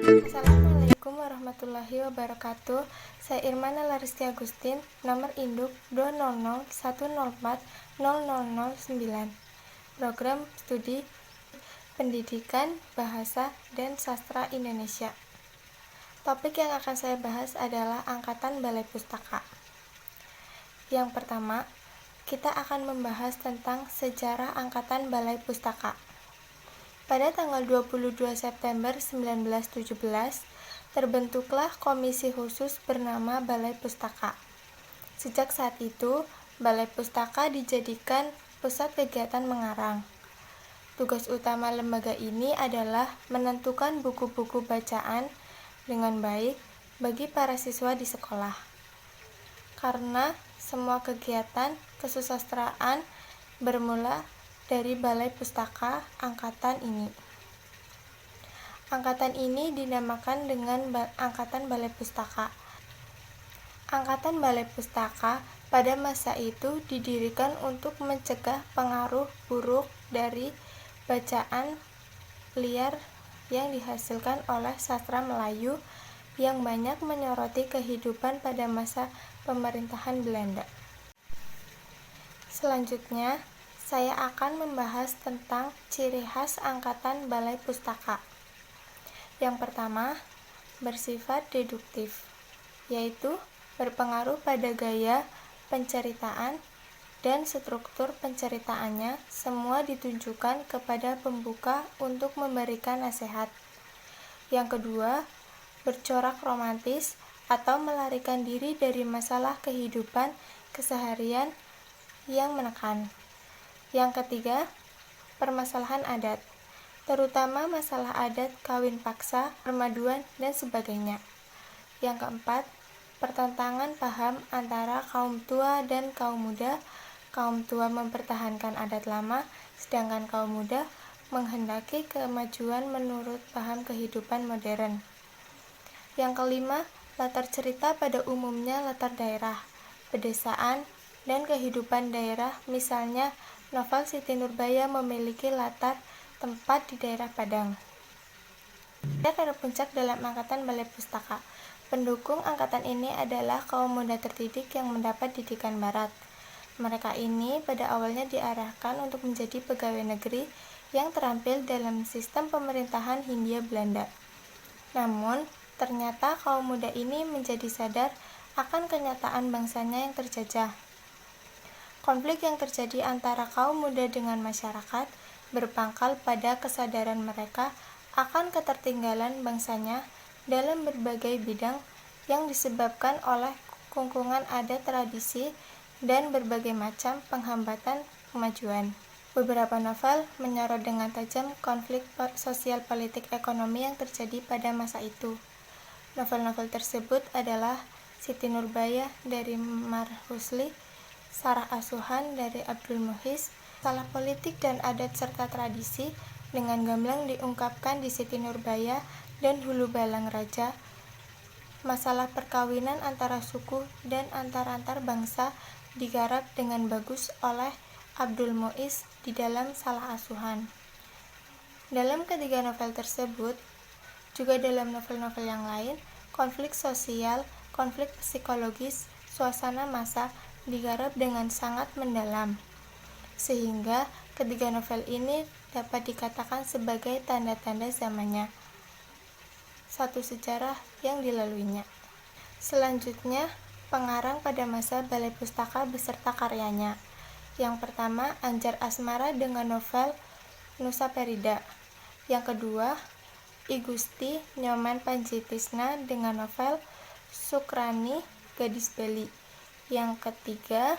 Assalamualaikum warahmatullahi wabarakatuh. Saya Irmana Laristi Agustin, nomor induk 20010404009. Program Studi Pendidikan Bahasa dan Sastra Indonesia. Topik yang akan saya bahas adalah Angkatan Balai Pustaka. Yang pertama, kita akan membahas tentang sejarah Angkatan Balai Pustaka. Pada tanggal 22 September 1917, terbentuklah komisi khusus bernama Balai Pustaka. Sejak saat itu, Balai Pustaka dijadikan pusat kegiatan mengarang. Tugas utama lembaga ini adalah menentukan buku-buku bacaan dengan baik bagi para siswa di sekolah. Karena semua kegiatan kesusastraan bermula dari Balai Pustaka angkatan ini. Angkatan ini dinamakan dengan Angkatan Balai Pustaka. Angkatan Balai Pustaka pada masa itu didirikan untuk mencegah pengaruh buruk dari bacaan liar yang dihasilkan oleh sastra Melayu yang banyak menyoroti kehidupan pada masa pemerintahan Belanda. Selanjutnya, saya akan membahas tentang ciri khas Angkatan Balai Pustaka. Yang pertama, bersifat deduktif, yaitu berpengaruh pada gaya penceritaan dan struktur penceritaannya, semua ditunjukkan kepada pembuka untuk memberikan nasihat. Yang kedua, bercorak romantis atau melarikan diri dari masalah kehidupan keseharian yang menekan. Yang ketiga, permasalahan adat, terutama masalah adat kawin paksa, permaduan, dan sebagainya. Yang keempat, pertentangan paham antara kaum tua dan kaum muda. Kaum tua mempertahankan adat lama, sedangkan kaum muda menghendaki kemajuan menurut paham kehidupan modern. Yang kelima, latar cerita pada umumnya latar daerah, pedesaan, dan kehidupan daerah, misalnya novel Siti Nurbaya memiliki latar tempat di daerah Padang. Pada puncak dalam Angkatan Balai Pustaka, pendukung angkatan ini adalah kaum muda terdidik yang mendapat didikan barat. Mereka ini pada awalnya diarahkan untuk menjadi pegawai negeri yang terampil dalam sistem pemerintahan Hindia Belanda. Namun, ternyata kaum muda ini menjadi sadar akan kenyataan bangsanya yang terjajah. Konflik yang terjadi antara kaum muda dengan masyarakat berpangkal pada kesadaran mereka akan ketertinggalan bangsanya dalam berbagai bidang yang disebabkan oleh kungkungan adat tradisi dan berbagai macam penghambatan kemajuan. Beberapa novel menyorot dengan tajam konflik sosial politik ekonomi yang terjadi pada masa itu. Novel-novel tersebut adalah Siti Nurbaya dari Marhusli, Sarah Asuhan dari Abdul Muhis, Masalah Politik dan Adat serta Tradisi dengan gamblang diungkapkan di Siti Nurbaya dan Hulu Balang Raja. Masalah perkawinan antara suku dan antar bangsa digarap dengan bagus oleh Abdul Muiz di dalam Salah Asuhan. Dalam ketiga novel tersebut, juga dalam novel-novel yang lain, konflik sosial, konflik psikologis, suasana masa digarap dengan sangat mendalam, sehingga ketiga novel ini dapat dikatakan sebagai tanda-tanda zamannya, satu sejarah yang dilaluinya. Selanjutnya, pengarang pada masa Balai Pustaka beserta karyanya. Yang pertama, Anjar Asmara dengan novel Nusa Perida. Yang kedua, I Gusti Nyoman Panjitisna dengan novel Sukrani Gadis Bali. Yang ketiga,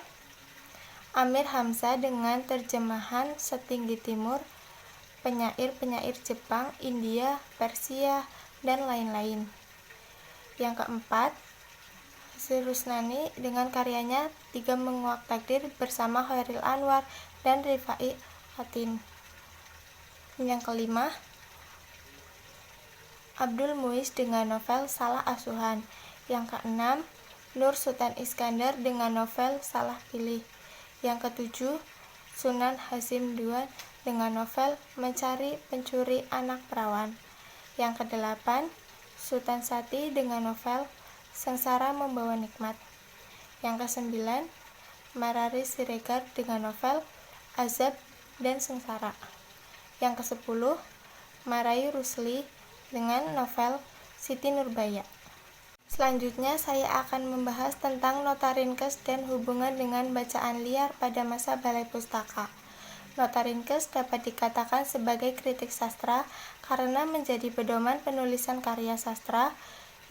Amir Hamzah dengan terjemahan Setinggi Timur, penyair-penyair Jepang, India, Persia, dan lain-lain. Yang keempat, Rusnani dengan karyanya Tiga Menguak Takdir bersama Khairil Anwar dan Rifai Atin. Yang kelima, Abdul Muiz dengan novel Salah Asuhan. Yang keenam, Nur Sultan Iskandar dengan novel Salah Pilih. Yang ketujuh, Sunan Hasim Duan dengan novel Mencari Pencuri Anak Perawan. Yang kedelapan, Sutansati dengan novel Sengsara Membawa Nikmat. Yang ke-9, Marari Siregar dengan novel Azab dan Sengsara. Yang ke-10, Marayu Rusli dengan novel Siti Nurbaya. Selanjutnya saya akan membahas tentang nota ringkes dan hubungan dengan bacaan liar pada masa Balai Pustaka. Nota ringkes dapat dikatakan sebagai kritik sastra karena menjadi pedoman penulisan karya sastra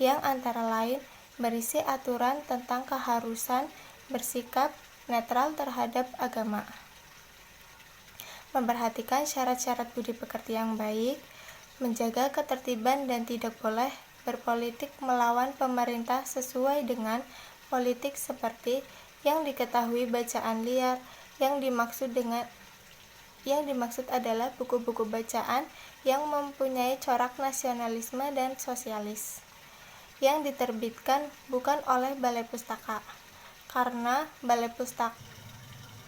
yang antara lain berisi aturan tentang keharusan bersikap netral terhadap agama, memperhatikan syarat-syarat budi pekerti yang baik, menjaga ketertiban dan tidak boleh berpolitik melawan pemerintah sesuai dengan politik seperti yang diketahui bacaan liar yang dimaksud adalah buku-buku bacaan yang mempunyai corak nasionalisme dan sosialis yang diterbitkan bukan oleh Balai Pustaka. Karena Balai Pustaka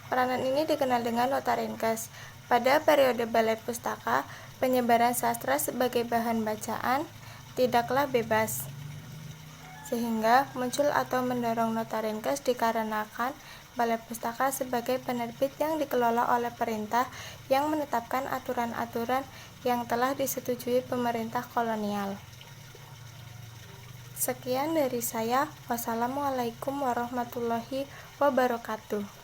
peranan ini dikenal dengan nota ringkes. Pada periode Balai Pustaka, penyebaran sastra sebagai bahan bacaan tidaklah bebas, sehingga muncul atau mendorong nota ringkes dikarenakan Balai Pustaka sebagai penerbit yang dikelola oleh pemerintah yang menetapkan aturan-aturan yang telah disetujui pemerintah kolonial. Sekian dari saya. Wassalamualaikum warahmatullahi wabarakatuh.